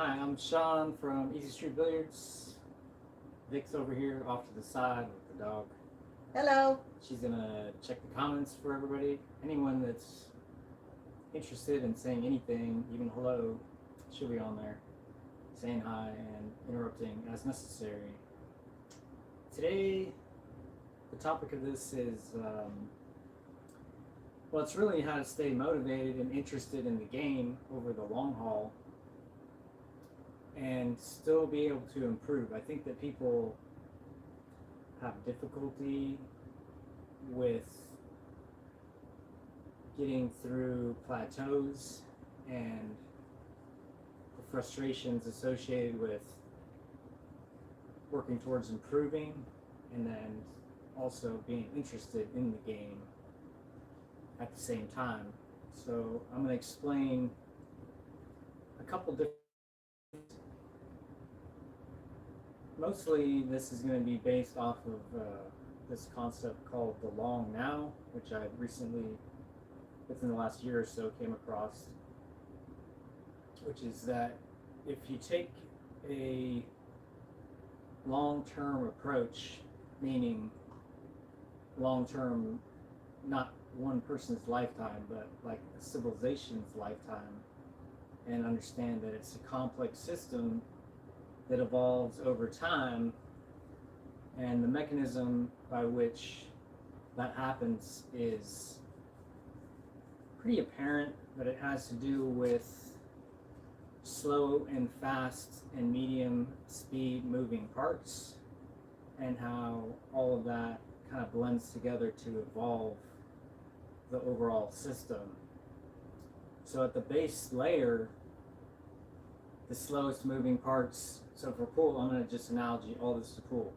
Hi, I'm Sean from Easy Street Billiards. Vic's over here off to the side with the dog. Hello. She's gonna check the comments for everybody. Anyone that's interested in saying anything, even hello, she'll be on there saying hi and interrupting as necessary. Today, the topic of this is well, it's really how to stay motivated and interested in the game over the long haul and still be able to improve. I think that people have difficulty with getting through plateaus and the frustrations associated with working towards improving and then also being interested in the game at the same time. So I'm going to explain a couple different. Mostly this is going to be based off of this concept called the long now, which I recently, within the last year or so, came across, which is that if you take a long-term approach, meaning long-term, not one person's lifetime, but like a civilization's lifetime, and understand that it's a complex system that evolves over time, and the mechanism by which that happens is pretty apparent, but it has to do with slow and fast and medium speed moving parts and how all of that kind of blends together to evolve the overall system. So at the base layer, the slowest moving parts, so for pool, I'm going to just analogy all this to pool.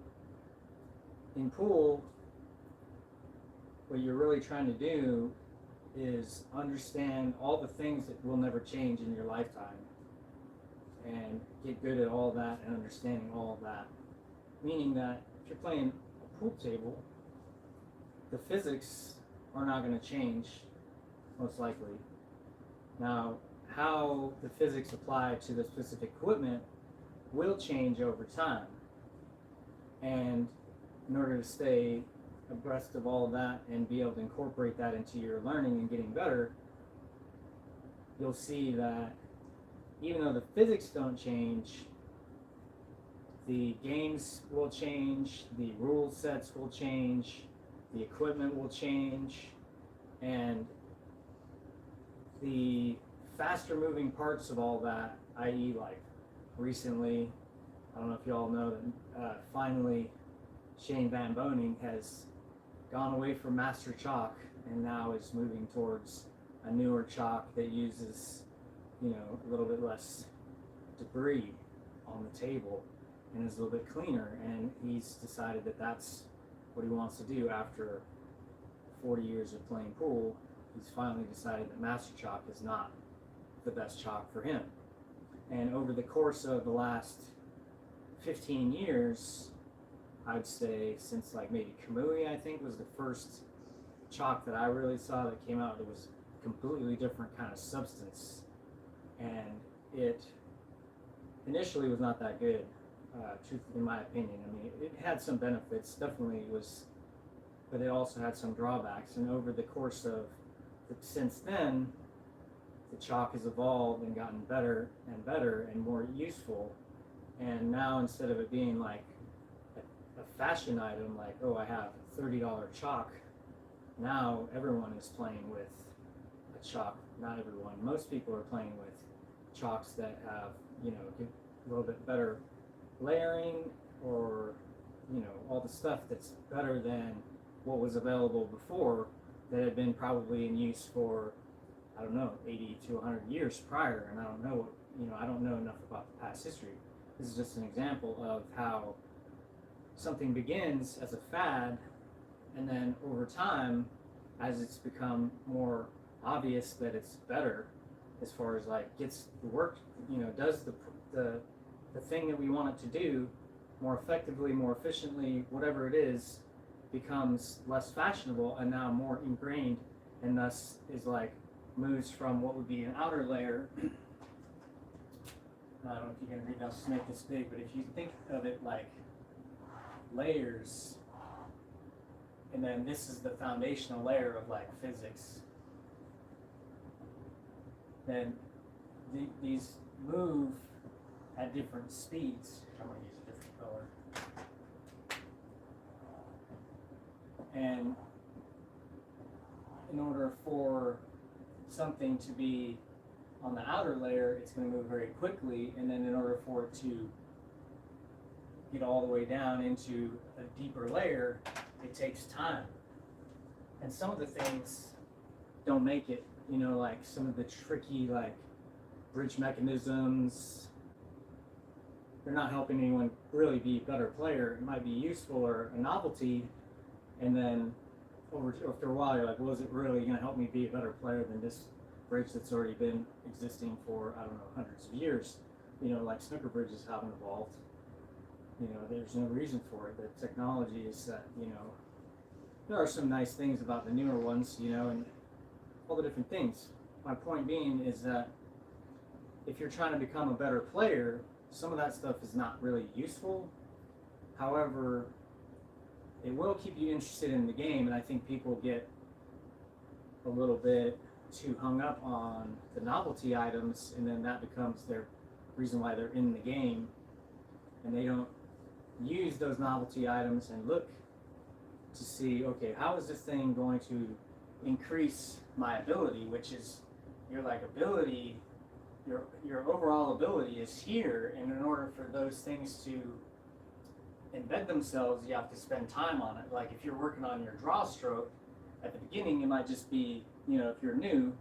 In pool, what you're really trying to do is understand all the things that will never change in your lifetime and get good at all that and understanding all of that. Meaning that if you're playing a pool table, the physics are not going to change, most likely. Now, how the physics apply to the specific equipment will change over time. And in order to stay abreast of all of that and be able to incorporate that into your learning and getting better, you'll see that even though the physics don't change, the games will change, the rule sets will change, the equipment will change, and the faster moving parts of all that, i.e. like recently, I don't know if you all know that finally Shane Van Boening has gone away from Master Chalk and now is moving towards a newer chalk that uses, a little bit less debris on the table and is a little bit cleaner. And he's decided that that's what he wants to do after 40 years of playing pool. He's finally decided that Master Chalk is not the best chalk for him. And over the course of the last 15 years, I'd say since like maybe Kamui, I think, was the first chalk that I really saw that came out. It was a completely different kind of substance. And it initially was not that good, in my opinion. I mean, it had some benefits, definitely was, but it also had some drawbacks. And over the course of, since then, the chalk has evolved and gotten better and more useful. And now instead of it being like a fashion item, like, oh, I have $30 chalk, now everyone is playing with a chalk. Not everyone. Most people are playing with chalks that have, a little bit better layering or, all the stuff that's better than what was available before that had been probably in use for, I don't know, 80 to 100 years prior. And I don't know, I don't know enough about the past history. This is just an example of how something begins as a fad, and then over time, as it's become more obvious that it's better, as far as like gets the work, does the thing that we want it to do more effectively, more efficiently, whatever it is, becomes less fashionable and now more ingrained, and thus is like moves from what would be an outer layer I don't know if you can read, I'll just make this big, but if you think of it like layers, and then this is the foundational layer of like physics, then these move at different speeds. I'm going to use a different color. And in order for something to be on the outer layer, it's going to move very quickly, and then in order for it to get all the way down into a deeper layer, it takes time. And some of the things don't make it, you know, like some of the tricky, like bridge mechanisms, they're not helping anyone really be a better player. It might be useful or a novelty, and then after a while you're like, well, is it really going to help me be a better player than this bridge that's already been existing for, I don't know, hundreds of years? You know, like snooker bridges haven't evolved. You know, there's no reason for it. The technology is that, you know, there are some nice things about the newer ones, you know, and all the different things. My point being is that if you're trying to become a better player, some of that stuff is not really useful. However, it will keep you interested in the game, and I think people get a little bit too hung up on the novelty items, and then that becomes their reason why they're in the game, and they don't use those novelty items and look to see, okay, how is this thing going to increase my ability, which is your like ability, your overall ability is here, and in order for those things to embed themselves, you have to spend time on it. Like if you're working on your draw stroke, at the beginning it might just be, you know, if you're new,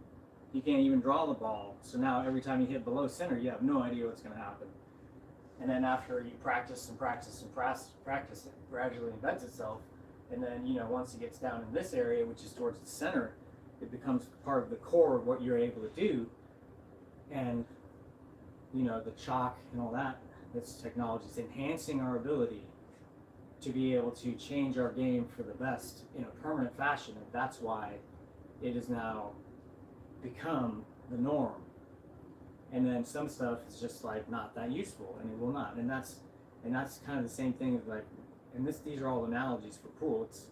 you can't even draw the ball. So now every time you hit below center, you have no idea what's going to happen. And then after you practice and practice and practice, it gradually embeds itself. And then, you know, once it gets down in this area, which is towards the center, it becomes part of the core of what you're able to do. And, you know, the chalk and all that, this technology is enhancing our ability to be able to change our game for the best in a permanent fashion. And that's why it has now become the norm. And then some stuff is just like not that useful, and it will not. And that's kind of the same thing as like, and these are all analogies for pool. It's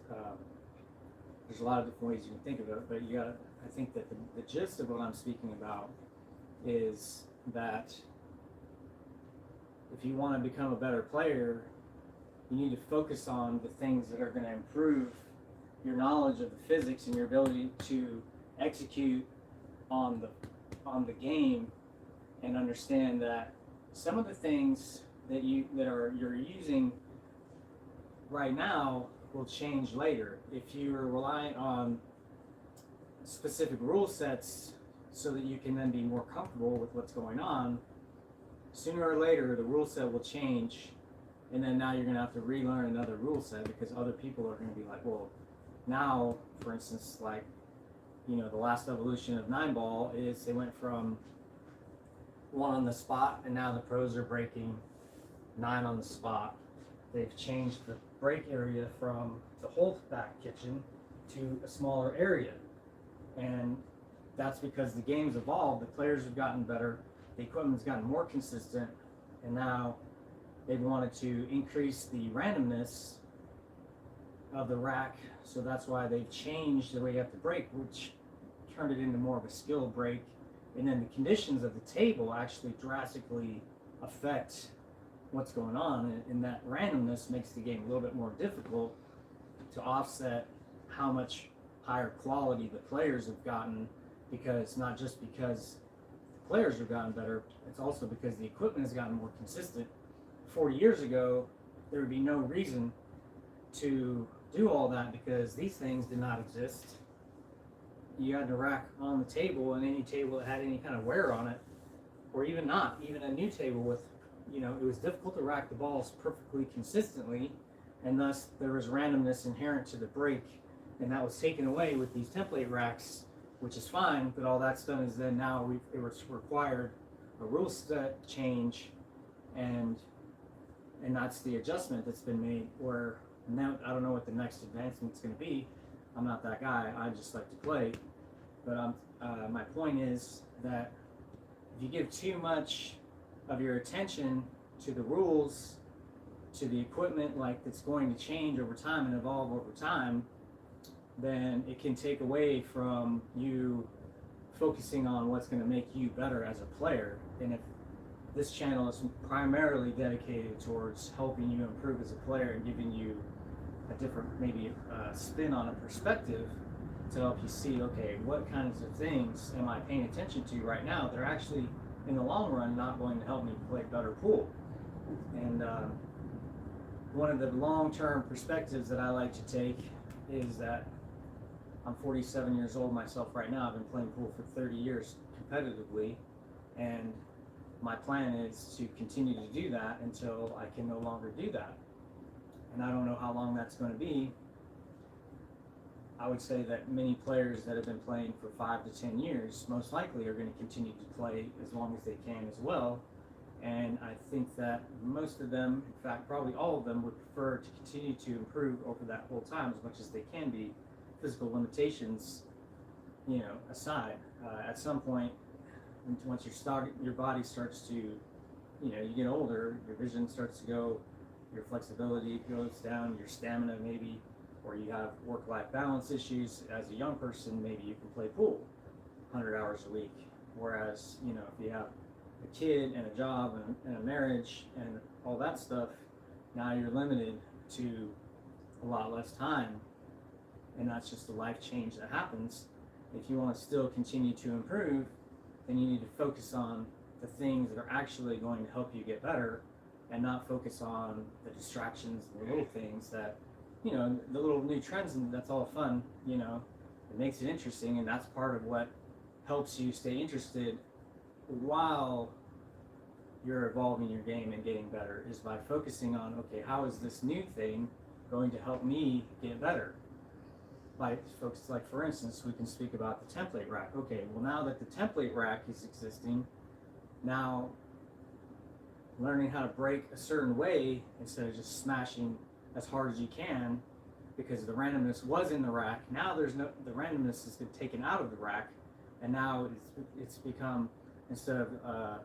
there's a lot of different ways you can think of it, but you got. I think that the gist of what I'm speaking about is that if you want to become a better player, you need to focus on the things that are going to improve your knowledge of the physics and your ability to execute on the game, and understand that some of the things that you're using right now will change later. If you're reliant on specific rule sets so that you can then be more comfortable with what's going on, sooner or later the rule set will change, and then now you're going to have to relearn another rule set because other people are going to be like, well, now, for instance, like, you know, the last evolution of 9-ball is they went from 1 on the spot, and now the pros are breaking 9 on the spot. They've changed the break area from the whole back kitchen to a smaller area, and that's because the game's evolved, the players have gotten better, the equipment's gotten more consistent, and now they've wanted to increase the randomness of the rack, so that's why they've changed the way you have to break, which turned it into more of a skill break. And then the conditions of the table actually drastically affect what's going on, and that randomness makes the game a little bit more difficult to offset how much higher quality the players have gotten, because not just because the players have gotten better, it's also because the equipment has gotten more consistent. 40 years ago, there would be no reason to do all that because these things did not exist. You had to rack on the table, and any table that had any kind of wear on it, or even not, even a new table with, you know, it was difficult to rack the balls perfectly consistently, and thus there was randomness inherent to the break, and that was taken away with these template racks, which is fine, but all that's done is then now it was required a rule set change, and that's the adjustment that's been made, where now I don't know what the next advancement's going to be. I'm not that guy, I just like to play. But my point is that if you give too much of your attention to the rules, to the equipment, like that's going to change over time and evolve over time, then it can take away from you focusing on what's going to make you better as a player. And if this channel is primarily dedicated towards helping you improve as a player and giving you a different, maybe spin on a perspective to help you see, okay, what kinds of things am I paying attention to right now that are actually, in the long run, not going to help me play better pool. And one of the long-term perspectives that I like to take is that I'm 47 years old myself right now. I've been playing pool for 30 years competitively, and my plan is to continue to do that until I can no longer do that. And I don't know how long that's going to be. I would say that many players that have been playing for 5 to 10 years most likely are going to continue to play as long as they can as well. And I think that most of them, in fact probably all of them, would prefer to continue to improve over that whole time as much as they can be, physical limitations, aside. At some point, once your body starts to, you get older, your vision starts to go, your flexibility goes down, your stamina maybe, or you have work-life balance issues. As a young person, maybe you can play pool 100 hours a week. Whereas, if you have a kid and a job and a marriage and all that stuff, now you're limited to a lot less time. And that's just the life change that happens. If you want to still continue to improve, then you need to focus on the things that are actually going to help you get better, and not focus on the distractions and the little things that, the little new trends, and that's all fun, it makes it interesting, and that's part of what helps you stay interested while you're evolving your game and getting better, is by focusing on, okay, how is this new thing going to help me get better? By folks, like for instance, we can speak about the template rack. Okay, well, now that the template rack is existing, now learning how to break a certain way instead of just smashing as hard as you can, because the randomness was in the rack. Now the randomness has been taken out of the rack, and now it's become, instead of a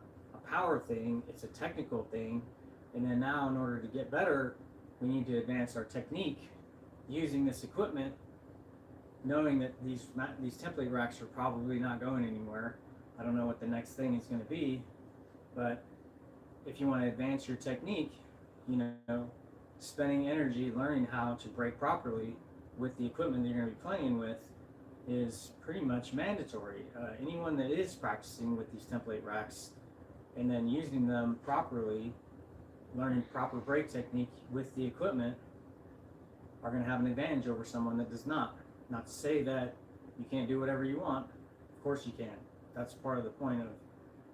power thing, it's a technical thing. And then now, in order to get better, we need to advance our technique using this equipment, knowing that these template racks are probably not going anywhere. I don't know what the next thing is going to be, but if you want to advance your technique, spending energy learning how to break properly with the equipment that you're going to be playing with is pretty much mandatory. Anyone that is practicing with these template racks and then using them properly, learning proper break technique with the equipment, are going to have an advantage over someone that does not. Not to say that you can't do whatever you want. Of course you can. That's part of the point of,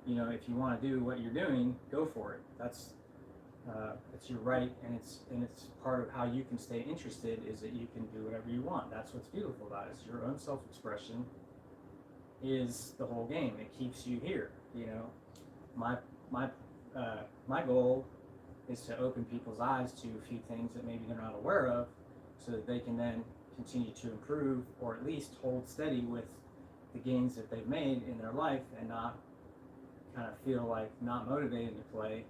if you want to do what you're doing, go for it. It's your right, and it's part of how you can stay interested, is that you can do whatever you want. That's what's beautiful about it. Is your own self-expression is the whole game. It keeps you here. My goal is to open people's eyes to a few things that maybe they're not aware of, so that they can then continue to improve, or at least hold steady with the gains that they've made in their life, and not kind of feel like not motivated to play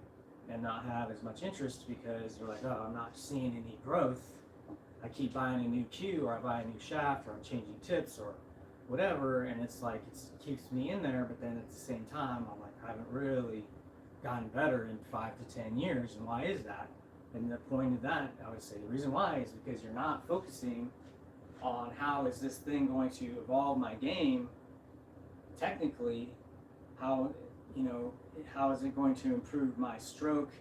and not have as much interest because you're like, oh, I'm not seeing any growth. I keep buying a new cue, or I buy a new shaft, or I'm changing tips, or whatever, and it's like it keeps me in there, but then at the same time, I'm like, I haven't really gotten better in 5 to 10 years, and why is that? And the point of that, I would say, the reason why is because you're not focusing on how is this thing going to evolve my game technically, how is it going to improve my stroke,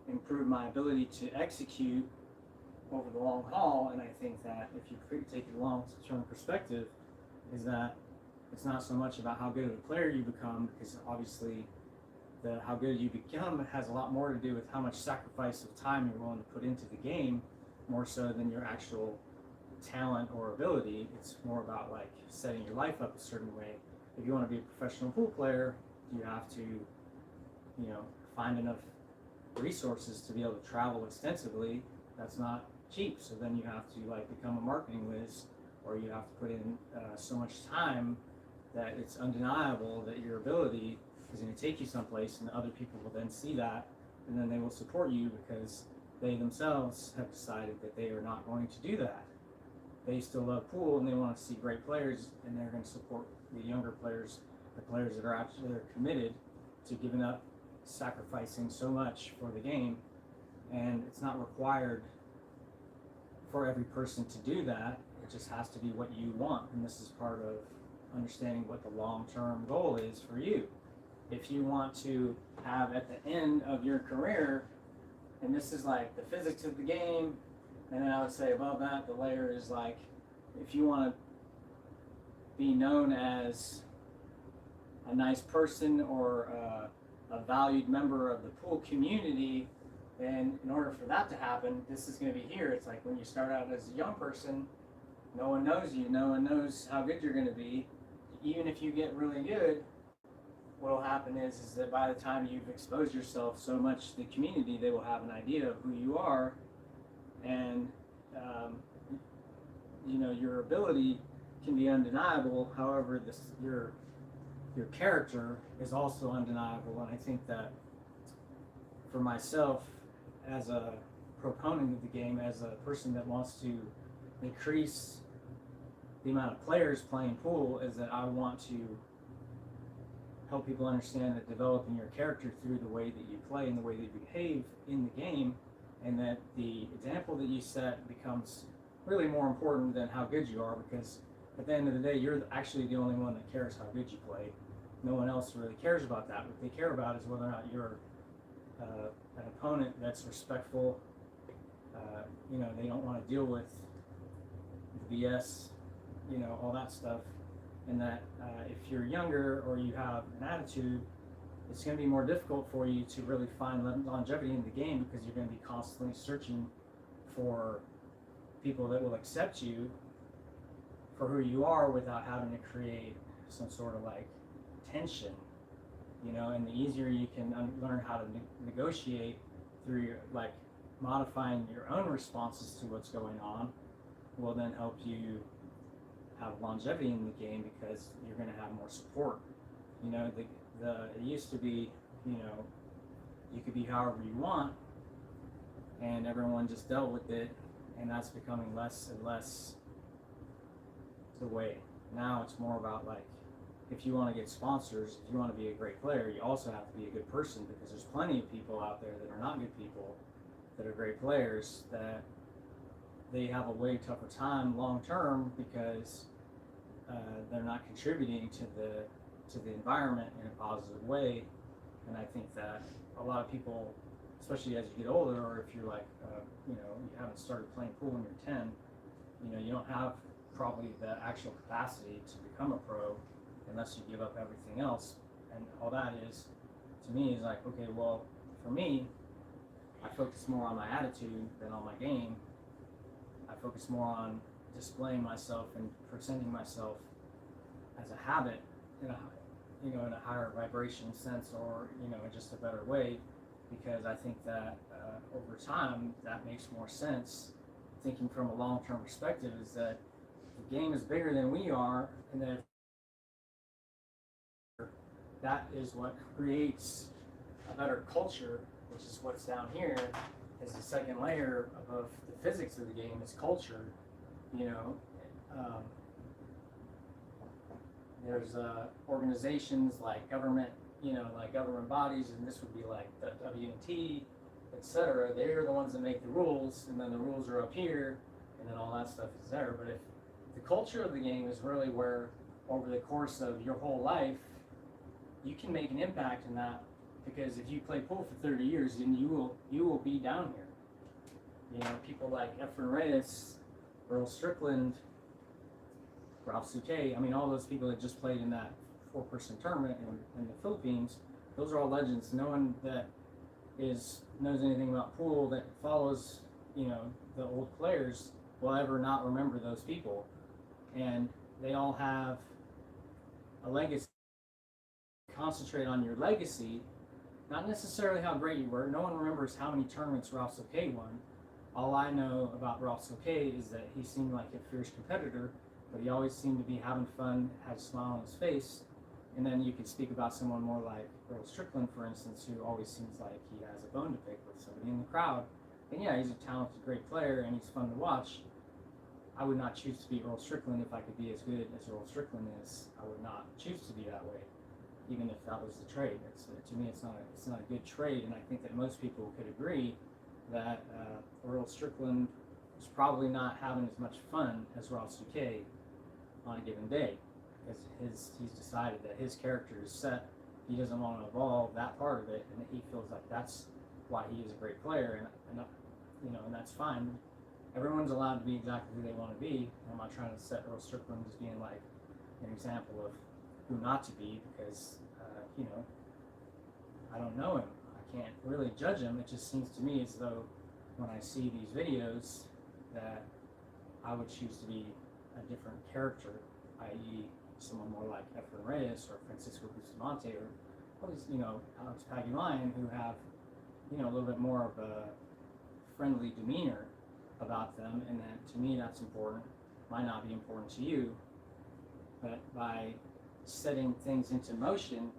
improve my ability to execute over the long haul. And I think that if you take a long-term perspective, is that it's not so much about how good of a player you become, because obviously how good you become has a lot more to do with how much sacrifice of time you're willing to put into the game, more so than your actual talent or ability. It's more about like setting your life up a certain way. If you want to be a professional pool player, you have to, find enough resources to be able to travel extensively. That's not cheap. So then you have to become a marketing whiz, or you have to put in so much time that it's undeniable that your ability is going to take you someplace, and other people will then see that, and then they will support you because they themselves have decided that they are not going to do that. They still love pool and they want to see great players, and they're going to support the younger players, the players that are actually committed to giving up, sacrificing so much for the game. And it's not required for every person to do that. It just has to be what you want, and this is part of understanding what the long-term goal is for you. If you want to have at the end of your career, and this is like the physics of the game, and then I would say above that, the layer is like, if you want to be known as a nice person or a valued member of the pool community, then in order for that to happen, this is going to be here. It's like when you start out as a young person, no one knows you, no one knows how good you're going to be. Even if you get really good, what will happen is that by the time you've exposed yourself so much to the community, they will have an idea of who you are, and your ability can be undeniable. However, your character is also undeniable, and I think that for myself, as a proponent of the game, as a person that wants to increase the amount of players playing pool, is that I want to help people understand that developing your character through the way that you play and the way that you behave in the game, and that the example that you set becomes really more important than how good you are, because at the end of the day, you're actually the only one that cares how good you play. No one else really cares about that. What they care about is whether or not you're an opponent that's respectful. They don't want to deal with the BS, all that stuff. And that if you're younger or you have an attitude, it's going to be more difficult for you to really find longevity in the game, because you're going to be constantly searching for people that will accept you for who you are without having to create some sort of like tension, and the easier you can learn how to negotiate through your, like, modifying your own responses to what's going on, will then help you have longevity in the game, because you're going to have more support. It used to be, you could be however you want, and everyone just dealt with it, and that's becoming less and less the way. Now it's more about, like, if you want to get sponsors, if you want to be a great player, you also have to be a good person, because there's plenty of people out there that are not good people that are great players, that they have a way tougher time long term, because they're not contributing to the environment in a positive way. And I think that a lot of people, especially as you get older, or if you're like you haven't started playing pool when you're 10, you don't have probably the actual capacity to become a pro unless you give up everything else. And all that is, to me, is like, okay, well, for me, I focus more on my attitude than on my game. I focus more on displaying myself and presenting myself as a habit in a higher vibration sense, or in just a better way, because I think that over time that makes more sense. Thinking from a long-term perspective is that the game is bigger than we are, and that is what creates a better culture, which is what's down here as the second layer above the physics of the game is culture. There's organizations like government, like government bodies, and this would be like the WNT, etc. They're the ones that make the rules, and then the rules are up here, and then all that stuff is there. But if the culture of the game is really where, over the course of your whole life, you can make an impact in that, because if you play pool for 30 years, then you will be down here. People like Efren Reyes, Earl Strickland, Ralph Souquet, all those people that just played in that 4-person tournament in the Philippines, those are all legends. No one that knows anything about pool, that follows, the old players, will ever not remember those people. And they all have a legacy. Concentrate on your legacy, not necessarily how great you were. No one remembers how many tournaments Ralph Souquet won. All I know about Ralph Souquet is that he seemed like a fierce competitor, but he always seemed to be having fun, had a smile on his face, And then you could speak about someone more like Earl Strickland, for instance, who always seems like he has a bone to pick with somebody in the crowd. And yeah, he's a talented, great player, and he's fun to watch. I would not choose to be Earl Strickland if I could be as good as Earl Strickland is. I would not choose to be that way, even if that was the trade. To me, it's not a good trade, and I think that most people could agree that Earl Strickland is probably not having as much fun as Ross Duquet on a given day, because he's decided that his character is set. He doesn't want to evolve that part of it, and he feels like that's why he is a great player, and that's fine. Everyone's allowed to be exactly who they want to be. I'm not trying to set Earl Strickland as being like an example of who not to be, because I don't know him. I can't really judge him. It just seems to me as though when I see these videos that I would choose to be a different character, i.e. someone more like Efren Reyes or Francisco Bustamante or all these, Alex Pagulayan, who have, a little bit more of a friendly demeanor about them, and that to me that's important. Might not be important to you, but by setting things into motion,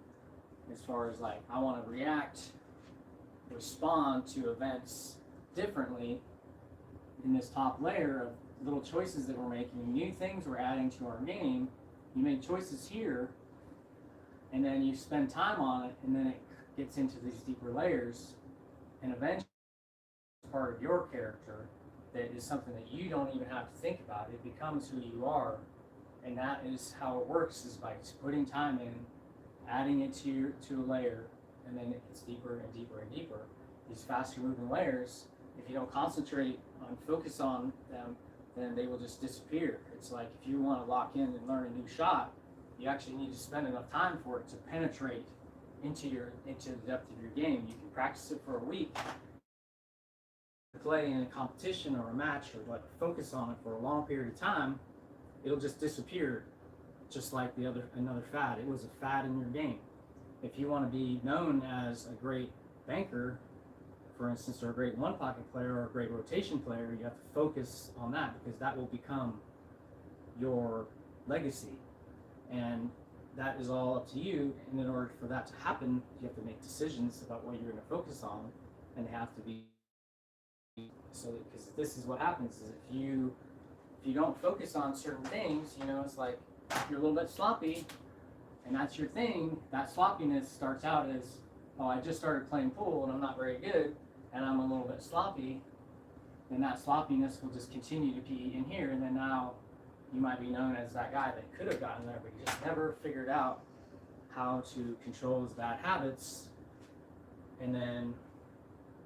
as far as like I want to respond to events differently in this top layer of little choices that we're making, new things we're adding to our game. You make choices here, and then you spend time on it, and then it gets into these deeper layers, and eventually it's part of your character that is something that you don't even have to think about. It becomes who you are, and that is how it works, is by putting time in, adding it to a layer, and then it gets deeper and deeper and deeper. These faster moving layers, if you don't concentrate on focus on them, then they will just disappear. It's like if you want to lock in and learn a new shot, you actually need to spend enough time for it to penetrate into the depth of your game. You can practice it for a week, play in a competition or a match, or like focus on it for a long period of time, it'll just disappear, just like another fad. It was a fad in your game. If you want to be known as a great banker, for instance, or a great one pocket player or a great rotation player, you have to focus on that, because that will become your legacy, and that is all up to you. And in order for that to happen, you have to make decisions about what you're going to focus on, and they have to be so that, because this is what happens, is if you don't focus on certain things, it's like you're a little bit sloppy, and that's your thing. That sloppiness starts out as, oh, I just started playing pool and I'm not very good, and I'm a little bit sloppy, and that sloppiness will just continue to be in here, and then now you might be known as that guy that could have gotten there, but he just never figured out how to control his bad habits, and then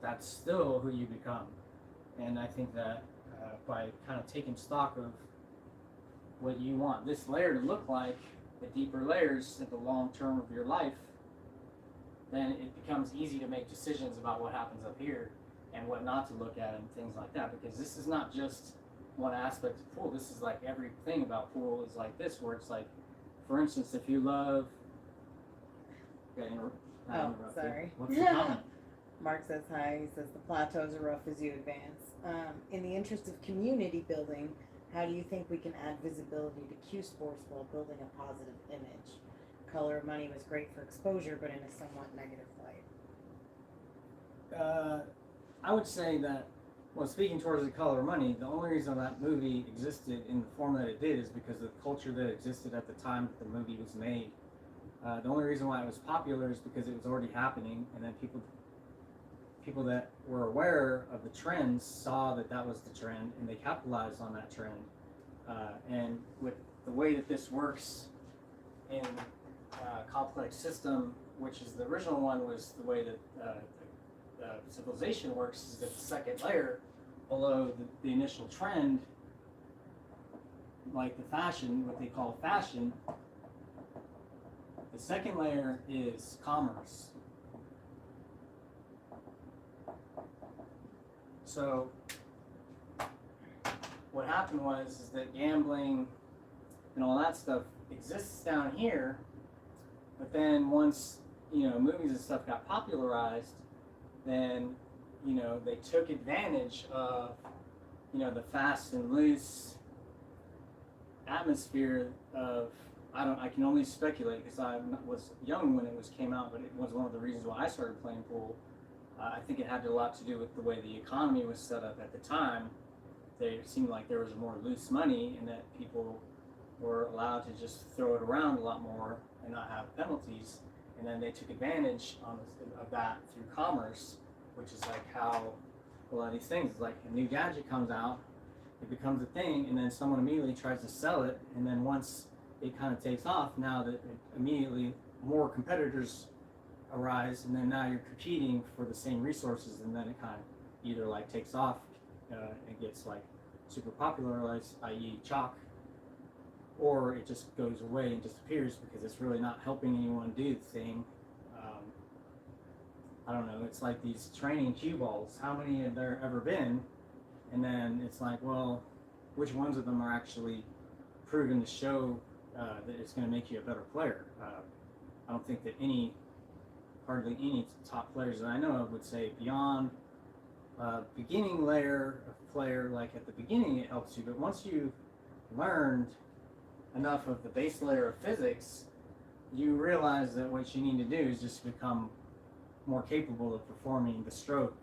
that's still who you become. And I think that by kind of taking stock of what you want this layer to look like, the deeper layers at the long term of your life, then it becomes easy to make decisions about what happens up here and what not to look at and things like that. Because this is not just one aspect of pool. This is like everything about pool is like this, where it's like, for instance, if you love... Sorry. What's the comment? Mark says hi. He says the plateaus are rough as you advance. In the interest of community building, how do you think we can add visibility to Q Sports while building a positive image? Color of Money was great for exposure, but in a somewhat negative light. I would say that, well, speaking towards The Color of Money, the only reason that movie existed in the form that it did is because of the culture that existed at the time that the movie was made. The only reason why it was popular is because it was already happening, and then people that were aware of the trends saw that was the trend, and they capitalized on that trend. And with the way that this works in complex system, which is the original one, was the way that the civilization works, is that the second layer below the initial trend, like the fashion, what they call fashion, the second layer is commerce. So what happened is that gambling and all that stuff exists down here, but then once movies and stuff got popularized, then they took advantage of the fast and loose atmosphere of I can only speculate because I was young when it came out, but it was one of the reasons why I started playing pool. I think it had a lot to do with the way the economy was set up at the time. It seemed like there was more loose money, and that people were allowed to just throw it around a lot more and not have penalties. And then they took advantage of that through commerce, which is like how a lot of these things, like a new gadget comes out, it becomes a thing, and then someone immediately tries to sell it, and then once it kind of takes off, now that immediately more competitors arise, and then now you're competing for the same resources, and then it kind of either like takes off and gets like super popularized, i.e. chalk, or it just goes away and disappears because it's really not helping anyone do the thing. I don't know, it's like these training cue balls. How many have there ever been? And then it's like, well, which ones of them are actually proven to show that it's going to make you a better player? I don't think that hardly any top players that I know of would say beyond beginning layer of player, like at the beginning it helps you, but once you've learned enough of the base layer of physics, you realize that what you need to do is just become more capable of performing the stroke,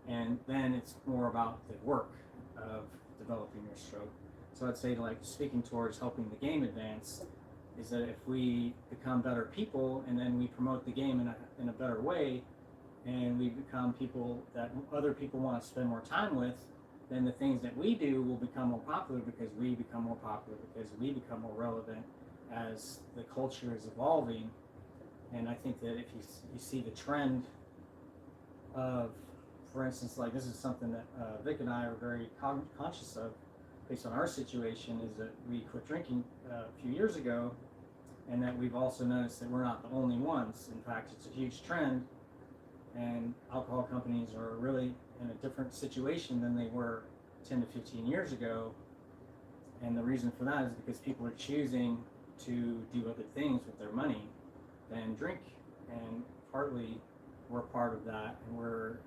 and then it's more about the work of developing your stroke. So I'd say, like, speaking towards helping the game advance, is that if we become better people and then we promote the game in a better way, and we become people that other people want to spend more time with, then the things that we do will become more popular because we become more popular, because we become more relevant as the culture is evolving. And I think that if you see the trend of, for instance, like this is something that Vic and I are very conscious of based on our situation, is that we quit drinking a few years ago, and that we've also noticed that we're not the only ones. In fact, it's a huge trend, and alcohol companies are really in a different situation than they were 10 to 15 years ago. And the reason for that is because people are choosing to do other things with their money than drink, and partly we're part of that, and we're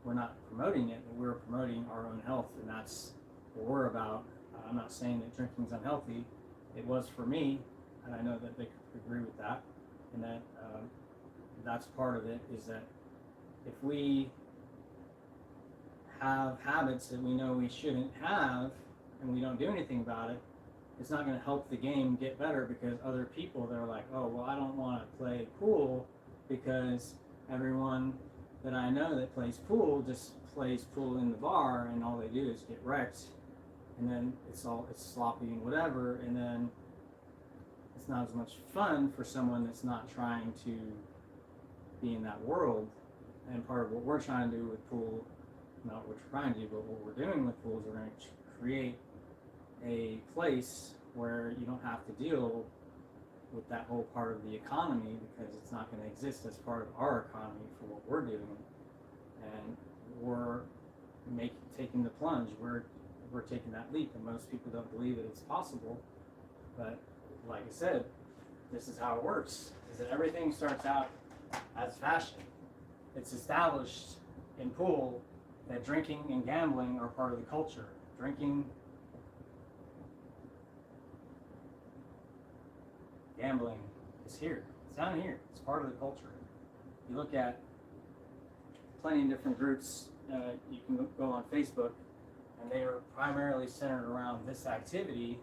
not promoting it, but we're promoting our own health, and that's what we're about. I'm not saying that drinking's unhealthy. It was for me, and I know that they agree with that, and that that's part of it, is that if we have habits that we know we shouldn't have and we don't do anything about it, it's not going to help the game get better, because other people, they're like, oh, well, I don't want to play pool because everyone that I know that plays pool just plays pool in the bar, and all they do is get wrecked, and then it's sloppy and whatever, and then it's not as much fun for someone that's not trying to be in that world. And part of what we're trying to do with pool, not what we're trying to do, but what we're doing with pool, is we're going to create a place where you don't have to deal with that whole part of the economy, because it's not going to exist as part of our economy for what we're doing. And we're taking the plunge. We're taking that leap, and most people don't believe that it's possible. But like I said, this is how it works, is that everything starts out as fashion. It's established in pool that drinking and gambling are part of the culture. Gambling is here. It's down here. It's part of the culture. You look at plenty of different groups. You can go on Facebook, and they are primarily centered around this activity,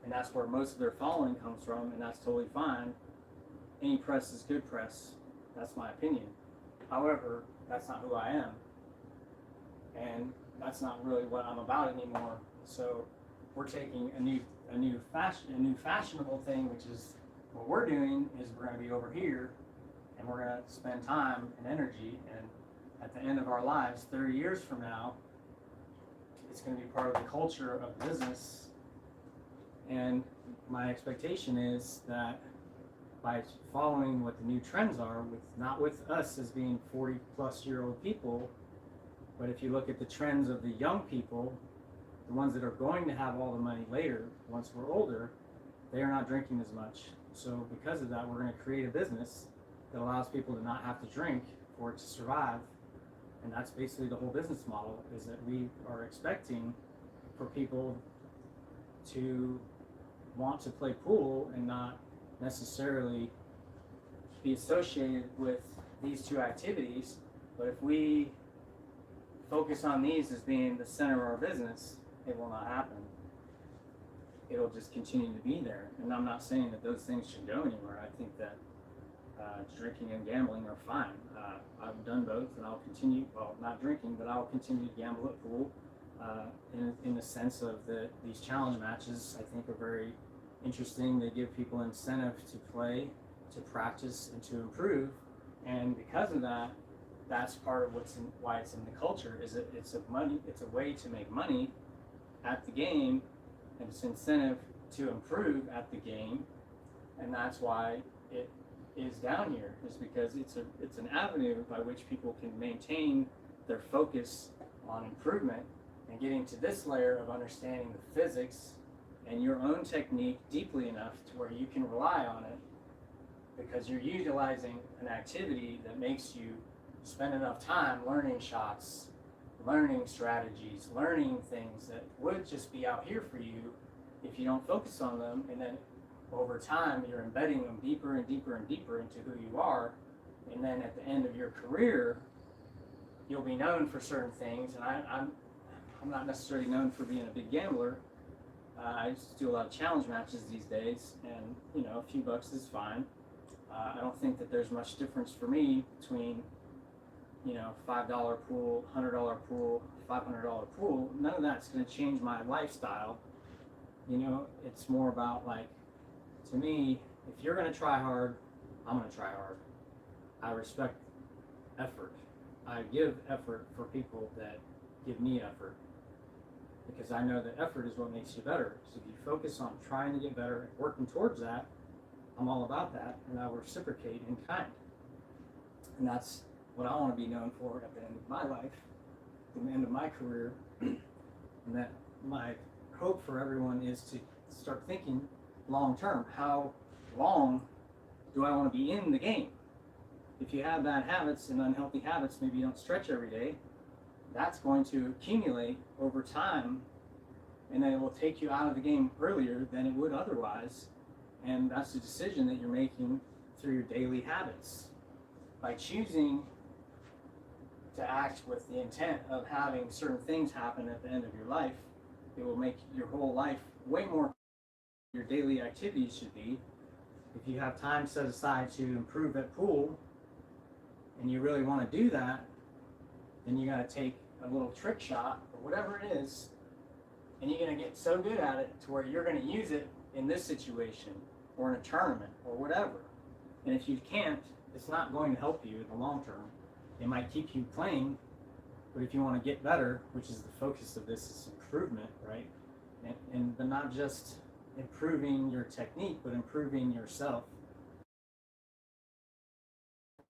and that's where most of their following comes from, and that's totally fine. Any press is good press. That's my opinion. However, that's not who I am, and that's not really what I'm about anymore. So we're taking a new fashionable thing, which is what we're doing, is we're going to be over here, and we're going to spend time and energy, and at the end of our lives, 30 years from now, it's going to be part of the culture of the business. And my expectation is that by following what the new trends are, not with us as being 40-plus-year-old people, but if you look at the trends of the young people, the ones that are going to have all the money later, once we're older, they are not drinking as much. So because of that, we're going to create a business that allows people to not have to drink for it to survive. And that's basically the whole business model, is that we are expecting for people to want to play pool and not necessarily be associated with these two activities. But if we focus on these as being the center of our business, it will not happen. It'll just continue to be there. And I'm not saying that those things should go anywhere. I think that drinking and gambling are fine. I've done both, and I'll continue. Well, not drinking, but I'll continue to gamble at pool. In the sense of these challenge matches, I think are very interesting. They give people incentive to play, to practice, and to improve. And because of that, that's part of why it's in the culture. Is it's a way to make money at the game, and it's incentive to improve at the game, and that's why it is down here. Is because it's an avenue by which people can maintain their focus on improvement and getting to this layer of understanding the physics and your own technique deeply enough to where you can rely on it, because you're utilizing an activity that makes you spend enough time learning shots, learning strategies, learning things that would just be out here for you if you don't focus on them. And then over time, you're embedding them deeper and deeper and deeper into who you are. And then at the end of your career, you'll be known for certain things. And I'm not necessarily known for being a big gambler. I used to do a lot of challenge matches these days, and a few bucks is fine. I don't think that there's much difference for me between $5 pool, $100 pool, $500 pool. None of that's going to change my lifestyle. It's more about, like, to me, if you're going to try hard, I'm going to try hard. I respect effort. I give effort for people that give me effort, because I know that effort is what makes you better. So if you focus on trying to get better and working towards that, I'm all about that, and I reciprocate in kind. And that's what I want to be known for at the end of my life, at the end of my career. And that my hope for everyone is to start thinking long term. How long do I want to be in the game? If you have bad habits and unhealthy habits, maybe you don't stretch every day, that's going to accumulate over time, and then it will take you out of the game earlier than it would otherwise. And that's a decision that you're making through your daily habits. By choosing to act with the intent of having certain things happen at the end of your life, it will make your whole life way more your daily activities should be. If you have time set aside to improve at pool, and you really want to do that, then you got to take a little trick shot or whatever it is, and you're going to get so good at it to where you're going to use it in this situation or in a tournament or whatever. And if you can't, it's not going to help you in the long term. It might keep you playing, but if you want to get better, which is the focus of this, is improvement, right? But not just improving your technique, but improving yourself.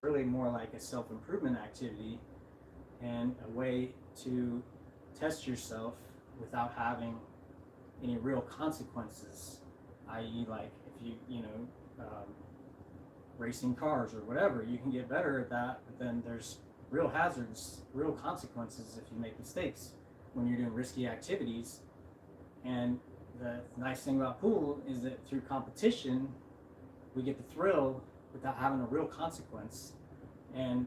Really more like a self-improvement activity and a way to test yourself without having any real consequences, i.e. like if racing cars or whatever, you can get better at that, but then there's real hazards, real consequences if you make mistakes when you're doing risky activities. And the nice thing about pool is that through competition, we get the thrill without having a real consequence. And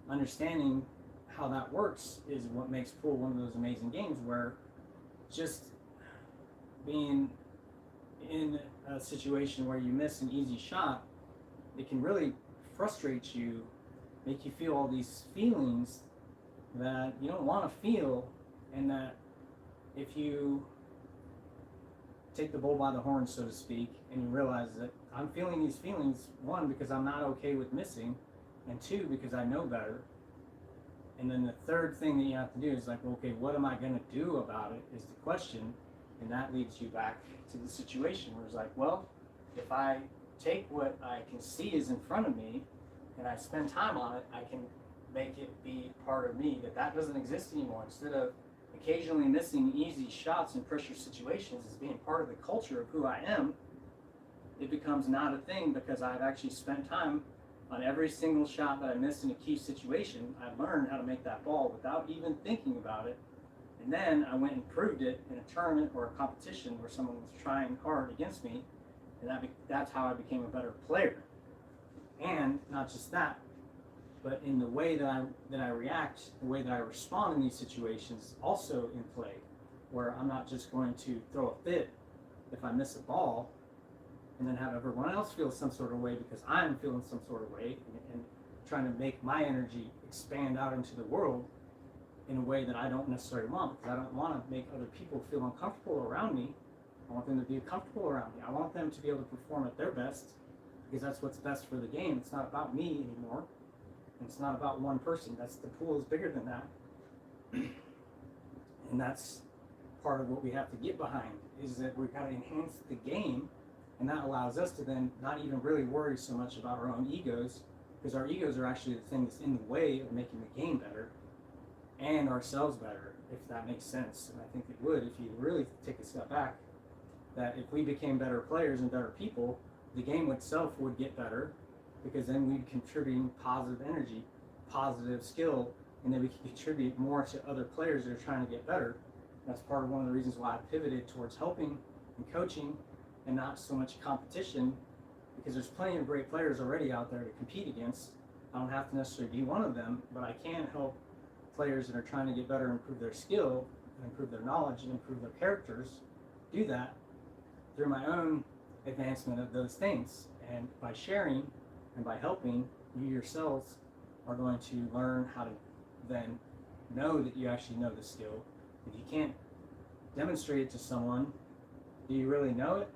understanding how that works is what makes pool one of those amazing games, where just being in a situation where you miss an easy shot, it can really frustrate you, make you feel all these feelings that you don't want to feel, and that if you take the bull by the horn, so to speak, and you realize that I'm feeling these feelings, one, because I'm not okay with missing, and two, because I know better. And then the third thing that you have to do is like, okay, what am I going to do about it is the question. And that leads you back to the situation where it's like, well, if I take what I can see is in front of me and I spend time on it, I can make it be part of me, that doesn't exist anymore. Instead of occasionally missing easy shots in pressure situations as being part of the culture of who I am, it becomes not a thing, because I've actually spent time on every single shot that I missed in a key situation. I've learned how to make that ball without even thinking about it. And And then I went and proved it in a tournament or a competition where someone was trying hard against me, and that's how I became a better player. And not just that, but in the way that I react, the way that I respond in these situations, also in play, where I'm not just going to throw a fit if I miss a ball, and then have everyone else feel some sort of way because I'm feeling some sort of way, and trying to make my energy expand out into the world in a way that I don't necessarily want, because I don't want to make other people feel uncomfortable around me. I want them to be comfortable around me. I want them to be able to perform at their best, because that's what's best for the game. It's not about me anymore. And it's not about one person. The pool is bigger than that. And that's part of what we have to get behind, is that we've got to enhance the game, and that allows us to then not even really worry so much about our own egos, because our egos are actually the thing that's in the way of making the game better and ourselves better, if that makes sense. And I think it would, if you really take a step back, that if we became better players and better people, the game itself would get better, because then we'd contribute positive energy, positive skill, and then we can contribute more to other players that are trying to get better. That's part of one of the reasons why I pivoted towards helping and coaching and not so much competition, because there's plenty of great players already out there to compete against. I don't have to necessarily be one of them, but I can help players that are trying to get better, improve their skill, and improve their knowledge, and improve their characters, do that through my own advancement of those things. And by sharing and by helping, you yourselves are going to learn how to then know that you actually know the skill. If you can't demonstrate it to someone, do you really know it?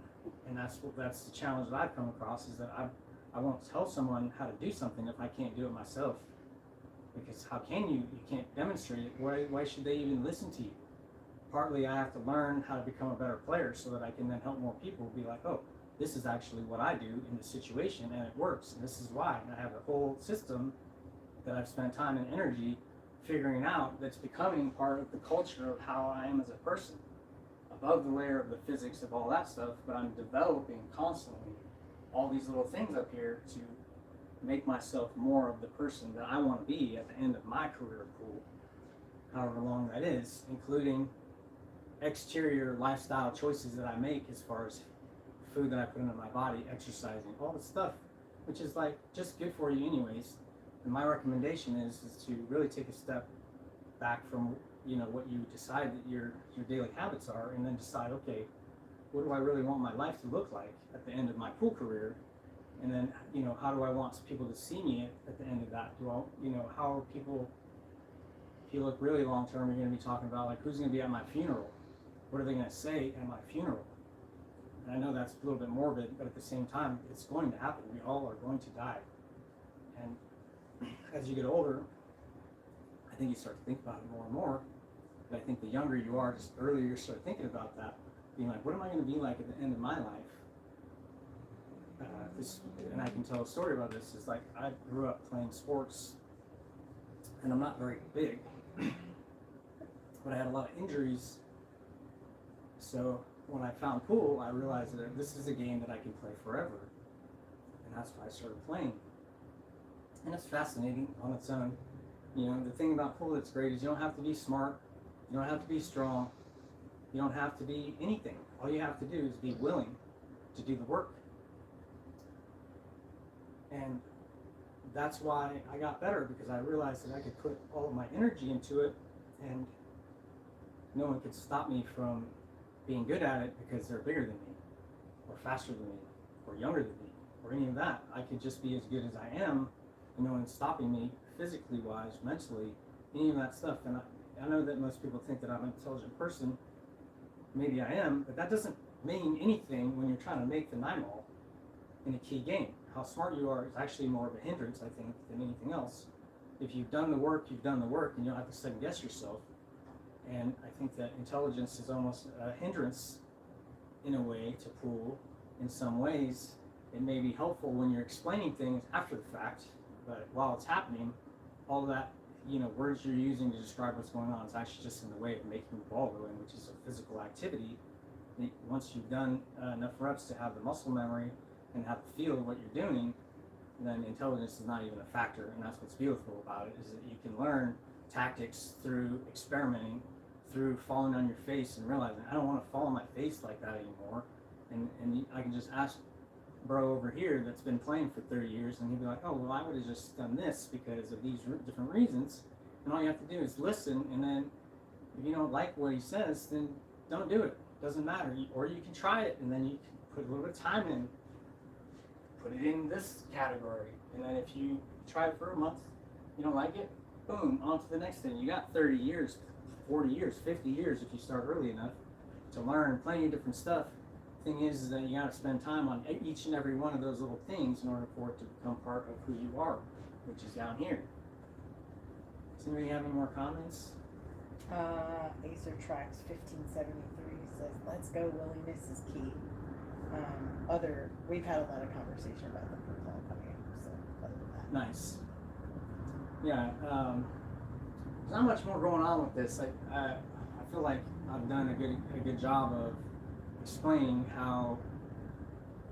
And that's the challenge that I've come across, is that I won't tell someone how to do something if I can't do it myself. Because how can you? You can't demonstrate it. Why should they even listen to you? Partly I have to learn how to become a better player so that I can then help more people be like, oh, this is actually what I do in this situation, and it works, and this is why. And I have a whole system that I've spent time and energy figuring out, that's becoming part of the culture of how I am as a person, above the layer of the physics of all that stuff. But I'm developing constantly all these little things up here to make myself more of the person that I want to be at the end of my career pool, however long that is, including exterior lifestyle choices that I make as far as food that I put into my body, exercising, all the stuff, which is like just good for you anyways. And my recommendation is to really take a step back from what you decide that your daily habits are, and then decide, okay, what do I really want my life to look like at the end of my pool career? And then, how do I want people to see me at the end of that? How are people, if you look really long term, you're going to be talking about, like, who's going to be at my funeral? What are they going to say at my funeral? And I know that's a little bit morbid, but at the same time, it's going to happen. We all are going to die. And as you get older, I think you start to think about it more and more. But I think the younger you are, just earlier you start thinking about that, being like, what am I going to be like at the end of my life? And I can tell a story about this. Is like, I grew up playing sports, and I'm not very big, but I had a lot of injuries. So when I found pool, I realized that this is a game that I can play forever, and that's why I started playing. And it's fascinating on its own. The thing about pool that's great is you don't have to be smart, you don't have to be strong, you don't have to be anything. All you have to do is be willing to do the work. And that's why I got better, because I realized that I could put all of my energy into it, and no one could stop me from being good at it because they're bigger than me, or faster than me, or younger than me, or any of that. I could just be as good as I am, and no one's stopping me physically wise, mentally, any of that stuff. And I know that most people think that I'm an intelligent person. Maybe I am, but that doesn't mean anything when you're trying to make the 9-ball in a key game. How smart you are is actually more of a hindrance, I think, than anything else. If you've done the work, you've done the work, and you don't have to second guess yourself. And I think that intelligence is almost a hindrance in a way to pool. In some ways, it may be helpful when you're explaining things after the fact, but while it's happening, all that words you're using to describe what's going on is actually just in the way of making the ball go in, which is a physical activity. Once you've done enough reps to have the muscle memory and have the feel of what you're doing, then intelligence is not even a factor. And that's what's beautiful about it, is that you can learn tactics through experimenting, through falling on your face and realizing I don't want to fall on my face like that anymore, and I can just ask bro over here that's been playing for 30 years, and he'd be like, oh well, I would have just done this because of these different reasons, and all you have to do is listen, and then if you don't like what he says, then don't do it. Doesn't matter. Or you can try it, and then you can put a little bit of time in, put it in this category, and then if you try it for a month, you don't like it, boom, on to the next thing. You got 30 years, 40 years, 50 years if you start early enough to learn plenty of different stuff. Thing is that you got to spend time on each and every one of those little things in order for it to become part of who you are, which is down here. Does anybody have any more comments? Acer Tracks 1573 says, let's go, willingness is key. We've had a lot of conversation about the football coming up, so other than that. Nice. Yeah, there's not much more going on with this. I feel like I've done a good job of explaining how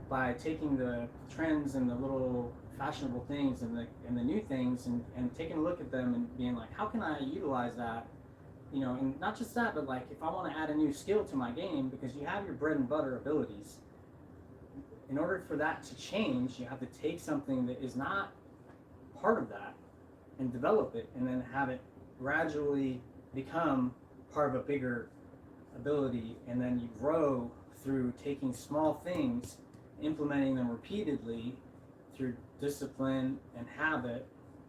by taking the trends and the little fashionable things and the new things and taking a look at them and being like, how can I utilize that? You know, and not just that, but like if I want to add a new skill to my game, because you have your bread and butter abilities. In order for that to change, you have to take something that is not part of that and develop it, and then have it gradually become part of a bigger ability, and then you grow through taking small things, implementing them repeatedly through discipline and habit,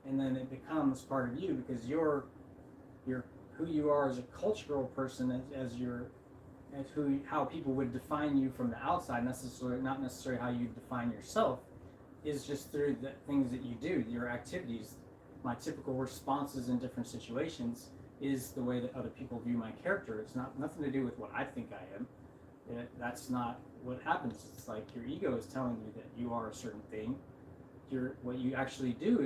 and then it becomes part of you because you're who you are as a cultural person, as how people would define you from the outside, not necessarily how you define yourself, is just through the things that you do, your activities. My typical responses in different situations is the way that other people view my character. It's nothing to do with what I think I am. That's not what happens. It's like your ego is telling you that you are a certain thing. What you actually do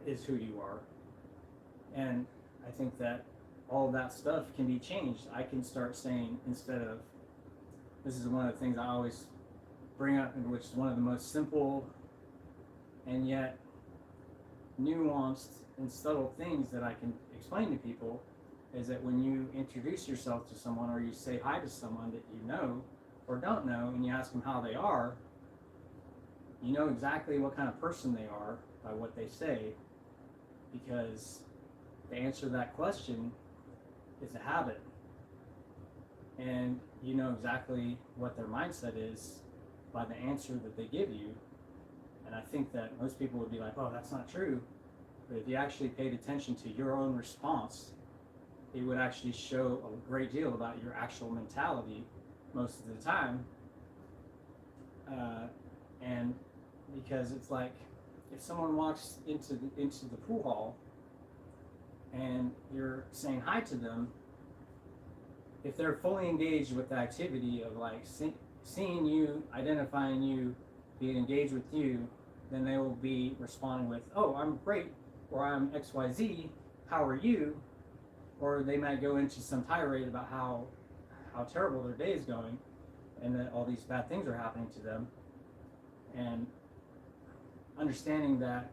is who you are. And I think that all of that stuff can be changed. I can start saying, instead of, this is one of the things I always bring up, and which is one of the most simple and yet nuanced and subtle things that I can explain to people, is that when you introduce yourself to someone or you say hi to someone that you know or don't know, and you ask them how they are, you know exactly what kind of person they are by what they say, because the answer to that question is a habit, and you know exactly what their mindset is by the answer that they give you. And I think that most people would be like, oh, that's not true. But if you actually paid attention to your own response, it would actually show a great deal about your actual mentality most of the time. And because it's like, if someone walks into the pool hall and you're saying hi to them, if they're fully engaged with the activity of like seeing you, identifying you, being engaged with you, then they will be responding with, oh, I'm great, or I'm XYZ, how are you? Or they might go into some tirade about how terrible their day is going, and that all these bad things are happening to them. And understanding that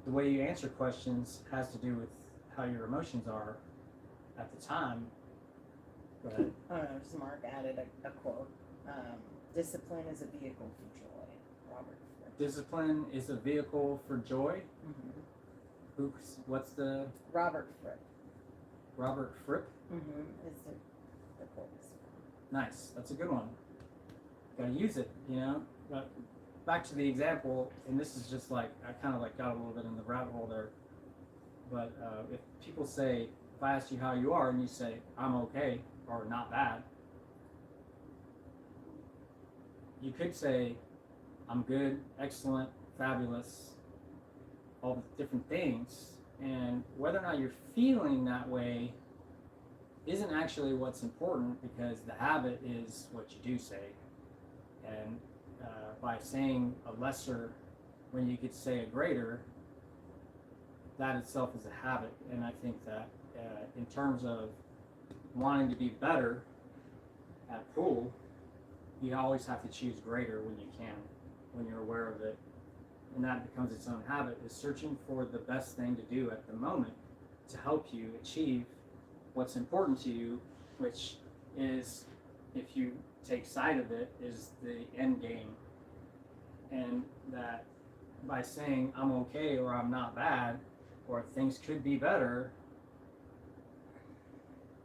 the way you answer questions has to do with how your emotions are at the time. But I don't know, just Mark added a quote. Discipline is a vehicle for joy. Robert Fripp. discipline is a vehicle for joy. Mm-hmm. What's the Robert Fripp. Robert Fripp? Mm-hmm. Is the quote. Nice, that's a good one. Got to use it, you know. But back to the example, and this is just like I kind of like got a little bit in the rabbit hole there. But if people say, if I ask you how you are, and you say I'm okay or not bad, you could say I'm good, excellent, fabulous, all the different things, and whether or not you're feeling that way isn't actually what's important, because the habit is what you do say. And by saying a lesser when you could say a greater, that itself is a habit. And I think that in terms of wanting to be better at pool, you always have to choose greater when you can, when you're aware of it. And that becomes its own habit, is searching for the best thing to do at the moment to help you achieve what's important to you, which is, if you take sight of it, is the end game. And that by saying I'm okay or I'm not bad or things could be better,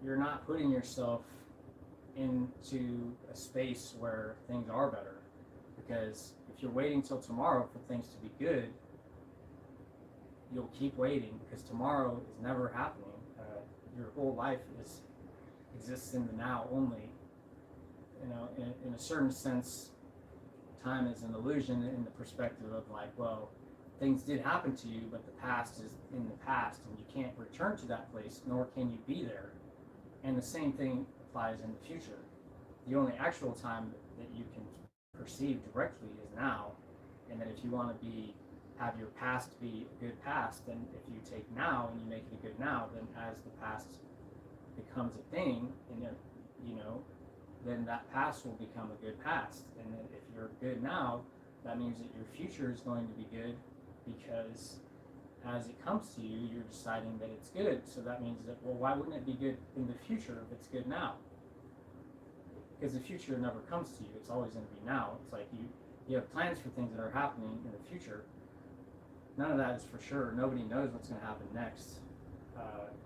you're not putting yourself into a space where things are better. Because if you're waiting till tomorrow for things to be good, you'll keep waiting, because tomorrow is never happening. Your whole life exists in the now only. You know, in a certain sense, time is an illusion in the perspective of like, well, things did happen to you, but the past is in the past, and you can't return to that place, nor can you be there. And the same thing applies in the future. The only actual time that you can perceive directly is now. And then if you want to have your past be a good past, then if you take now and you make it a good now, then as the past becomes a thing, and you know, then that past will become a good past. And then if you're good now, that means that your future is going to be good, because as it comes to you, you're deciding that it's good. So that means that, well, why wouldn't it be good in the future if it's good now? Because the future never comes to you. It's always going to be now. It's like you have plans for things that are happening in the future. None of that is for sure. Nobody knows what's going to happen next.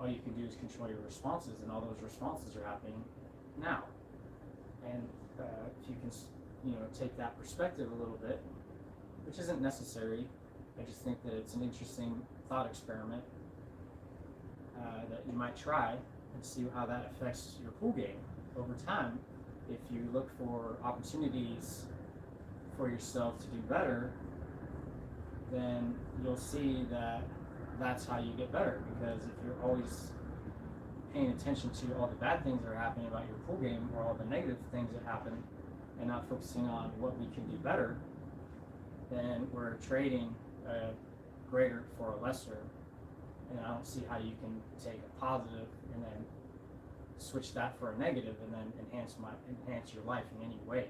All you can do is control your responses, and all those responses are happening now. And if you can, take that perspective a little bit, which isn't necessary, I just think that it's an interesting thought experiment that you might try and see how that affects your pool game over time. If you look for opportunities for yourself to do better, then you'll see that that's how you get better. Because if you're always paying attention to all the bad things that are happening about your pool game, or all the negative things that happen, and not focusing on what we can do better, then we're trading a greater for a lesser. And I don't see how you can take a positive and then switch that for a negative and then enhance your life in any way.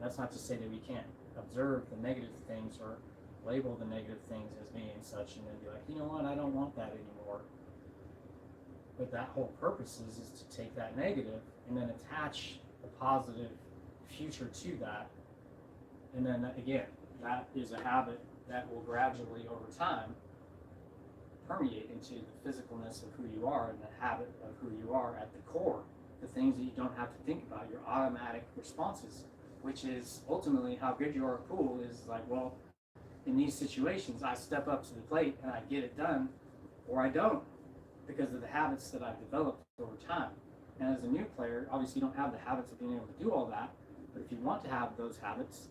That's not to say that we can't observe the negative things or label the negative things as being such, and then be like, you know what, I don't want that anymore. But that whole purpose is to take that negative and then attach a positive future to that. And then again, that is a habit that will gradually over time permeate into the physicalness of who you are, and the habit of who you are at the core, the things that you don't have to think about, your automatic responses, which is ultimately how good you are at pool. Is like, well, in these situations, I step up to the plate and I get it done, or I don't, because of the habits that I've developed over time. And as a new player, obviously you don't have the habits of being able to do all that, but if you want to have those habits,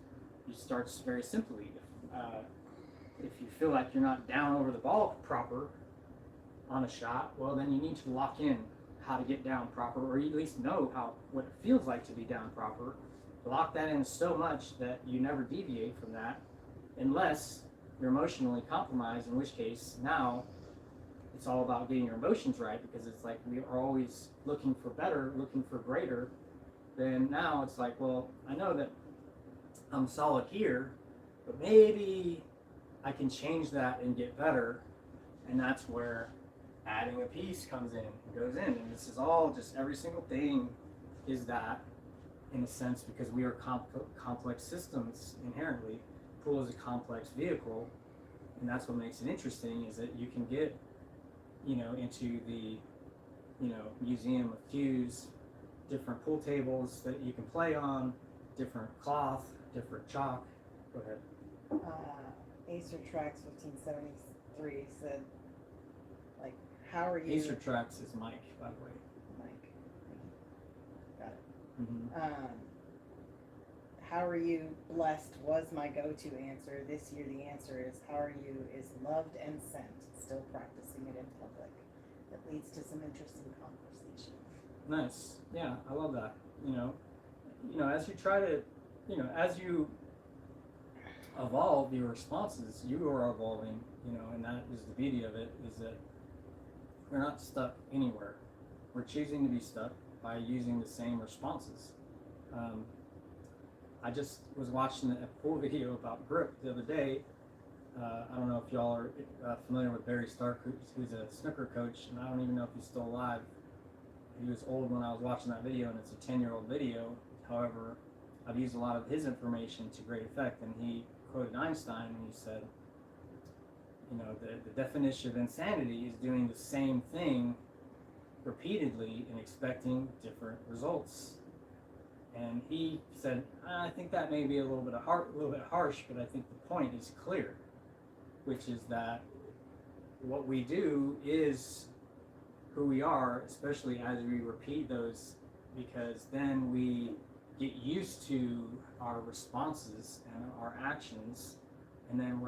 you start very simply. If you feel like you're not down over the ball proper on a shot, well, then you need to lock in how to get down proper, or you at least know what it feels like to be down proper. Lock that in so much that you never deviate from that, unless you're emotionally compromised, in which case now it's all about getting your emotions right, because it's like we are always looking for better, looking for greater. Then now it's like, well, I know that I'm solid here, but maybe I can change that and get better. And that's where adding a piece comes in and goes in. And this is all just, every single thing is that, in a sense, because we are complex systems inherently. Pool is a complex vehicle, and that's what makes it interesting, is that you can get, into the, museum of cues, different pool tables that you can play on, different cloth, different chalk. Go ahead. Acer Tracks 1573 said, like, how are you? Acer Tracks is Mike, by the way. Mike. Got it. Mm-hmm. How are you blessed was my go-to answer. This year the answer is, how are you is loved and sent. Still practicing it in public. That leads to some interesting conversation. Nice. Yeah, I love that. As you try to, as you evolve your responses, you are evolving, and that is the beauty of it, is that we're not stuck anywhere. We're choosing to be stuck by using the same responses. I just was watching a pool video about grip the other day, I don't know if y'all are familiar with Barry Stark, who's a snooker coach, and I don't even know if he's still alive. He was old when I was watching that video, and it's a 10-year-old video. However, I've used a lot of his information to great effect, and he quoted Einstein, and he said, you know, the definition of insanity is doing the same thing repeatedly and expecting different results. And he said, I think that may be a little bit harsh, but I think the point is clear, which is that what we do is who we are, especially as we repeat those, because then we get used to our responses and our actions, and then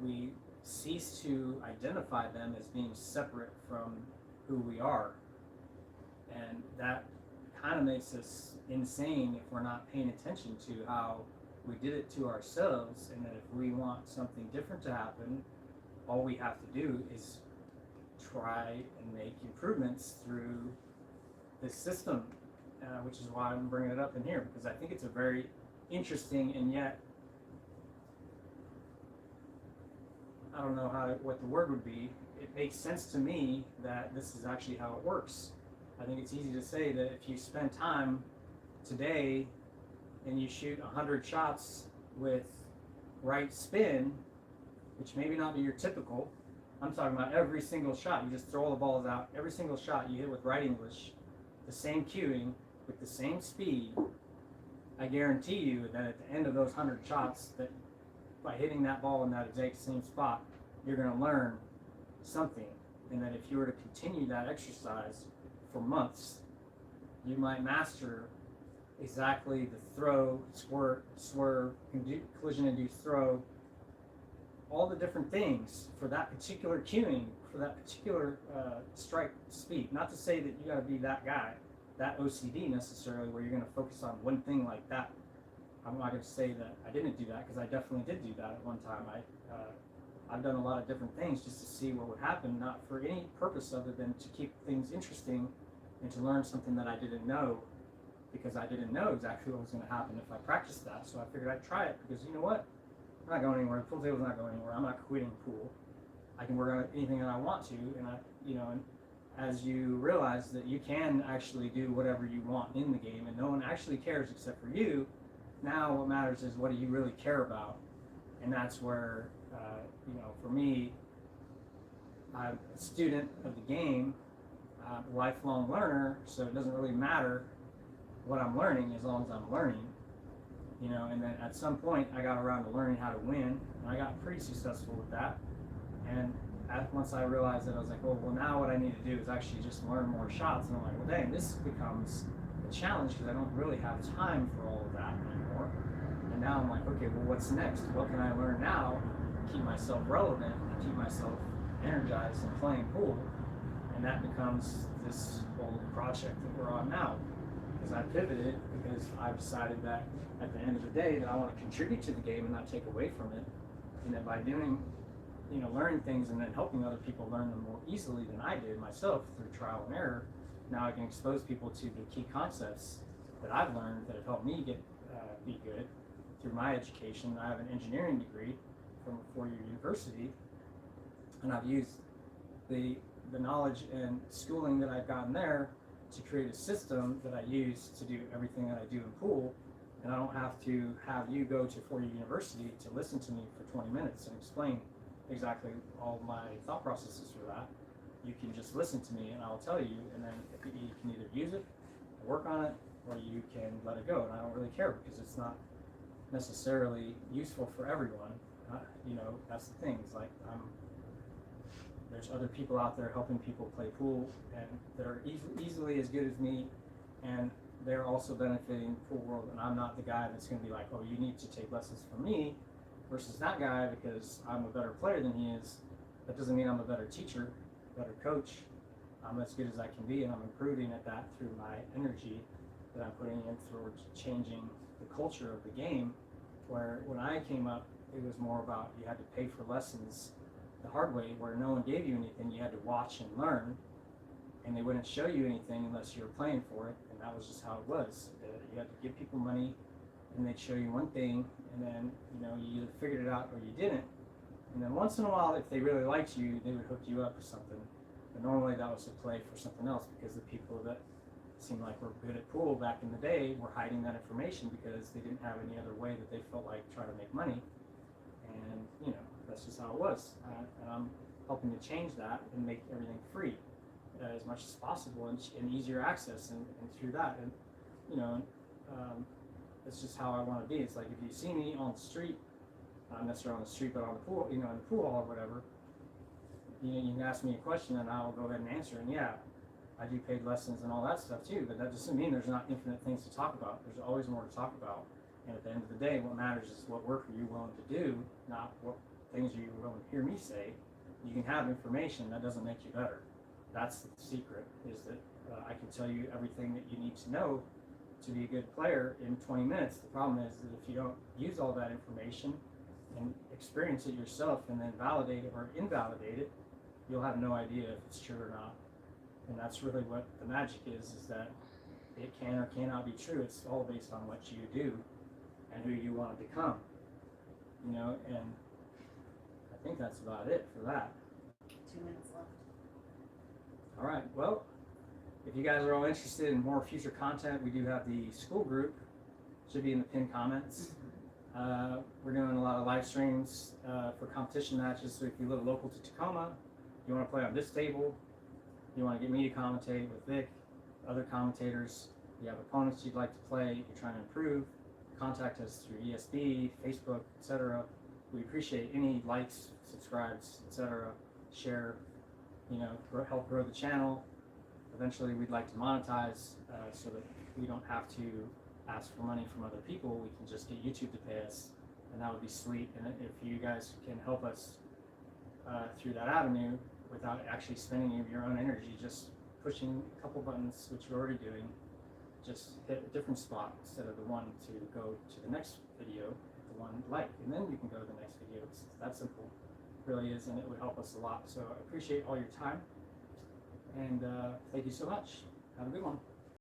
we cease to identify them as being separate from who we are. And that kind of makes us insane if we're not paying attention to how we did it to ourselves, and that if we want something different to happen, all we have to do is try and make improvements through this system, which is why I'm bringing it up in here, because I think it's a very interesting, and yet I don't know what the word would be. It makes sense to me that this is actually how it works. I think it's easy to say that if you spend time today and you shoot 100 shots with right spin, which maybe not be your typical, I'm talking about every single shot, you just throw all the balls out, every single shot you hit with right English, the same cueing, with the same speed, I guarantee you that at the end of those 100 shots, that by hitting that ball in that exact same spot, you're going to learn something. And that if you were to continue that exercise for months, you might master exactly the throw, squirt, swerve, collision-induced throw, all the different things for that particular cueing, for that particular strike speed. Not to say that you got to be that guy, that OCD necessarily, where you're going to focus on one thing like that. I'm not going to say that I didn't do that, because I definitely did do that at one time. I've done a lot of different things just to see what would happen, not for any purpose other than to keep things interesting and to learn something that I didn't know, because I didn't know exactly what was going to happen if I practiced that. So I figured I'd try it, because you know what? I'm not going anywhere. Pool table's not going anywhere. I'm not quitting pool. I can work on anything that I want to, and and as you realize that you can actually do whatever you want in the game, and no one actually cares except for you. Now what matters is, what do you really care about? And that's where, for me, I'm a student of the game, I'm a lifelong learner, so it doesn't really matter what I'm learning as long as I'm learning. And then at some point I got around to learning how to win, and I got pretty successful with that. And once I realized that, I was like, well, now what I need to do is actually just learn more shots. And I'm like, well, dang, this becomes a challenge, because I don't really have time for all of that anymore. And now I'm like, okay, well, what's next? What can I learn now to keep myself relevant, and keep myself energized and playing pool? And that becomes this whole project that we're on now. Because I pivoted, because I've decided that at the end of the day that I want to contribute to the game and not take away from it. And that by doing, learning things and then helping other people learn them more easily than I did myself through trial and error, now I can expose people to the key concepts that I've learned that have helped me be good through my education. I have an engineering degree from a four-year university, and I've used the knowledge and schooling that I've gotten there to create a system that I use to do everything that I do in pool. And I don't have to have you go to four-year university to listen to me for 20 minutes and explain exactly all my thought processes for that. You can just listen to me and I'll tell you, and then you can either use it, work on it, or you can let it go. And I don't really care, because it's not necessarily useful for everyone. That's the thing. It's like, there's other people out there helping people play pool, and that are easily as good as me, and they're also benefiting the pool world. And I'm not the guy that's going to be like, oh, you need to take lessons from me versus that guy because I'm a better player than he is. That doesn't mean I'm a better teacher, better coach. I'm as good as I can be, and I'm improving at that through my energy that I'm putting in towards changing the culture of the game. Where when I came up, it was more about, you had to pay for lessons the hard way, where no one gave you anything. You had to watch and learn, and they wouldn't show you anything unless you were playing for it. And that was just how it was. You had to give people money, and they'd show you one thing, and then you either figured it out or you didn't. And then once in a while, if they really liked you, they would hook you up with something. But normally that was a play for something else, because the people that seemed like were good at pool back in the day were hiding that information because they didn't have any other way that they felt like trying to make money. And, you know, that's just how it was. And I'm helping to change that and make everything free as much as possible, and easier access, and through that. And, you know, that's just how I want to be. It's like, if you see me on the street, not necessarily on the street, but on the pool, you know, in the pool hall or whatever, you know, you can ask me a question and I'll go ahead and answer. And yeah, I do paid lessons and all that stuff too, but that doesn't mean there's not infinite things to talk about. There's always more to talk about. And at the end of the day, what matters is what work are you willing to do, not what things are you willing to hear me say. You can have information, that doesn't make you better. That's the secret, is that I can tell you everything that you need to know to be a good player in 20 minutes. The problem is that if you don't use all that information and experience it yourself and then validate it or invalidate it, you'll have no idea if it's true or not. And that's really what the magic is that it can or cannot be true. It's all based on what you do and who you want to become, you know. And I think that's about it for that. 2 minutes left. All right, well, if you guys are all interested in more future content, we do have the school group, should be in the pinned comments. We're doing a lot of live streams for competition matches, so if you live local to Tacoma, you want to play on this table, you want to get me to commentate with Vic, other commentators, you have opponents you'd like to play, you're trying to improve, contact us through ESB, Facebook, etc. We appreciate any likes, subscribes, etc. Share, you know, help grow the channel. Eventually we'd like to monetize so that we don't have to ask for money from other people. We can just get YouTube to pay us, and that would be sweet. And if you guys can help us through that avenue without actually spending any of your own energy, just pushing a couple buttons, which you're already doing, just hit a different spot instead of the one to go to the next video, the one like, and then you can go to the next video. It's that simple, it really is, and it would help us a lot. So I appreciate all your time, and thank you so much. Have a good one.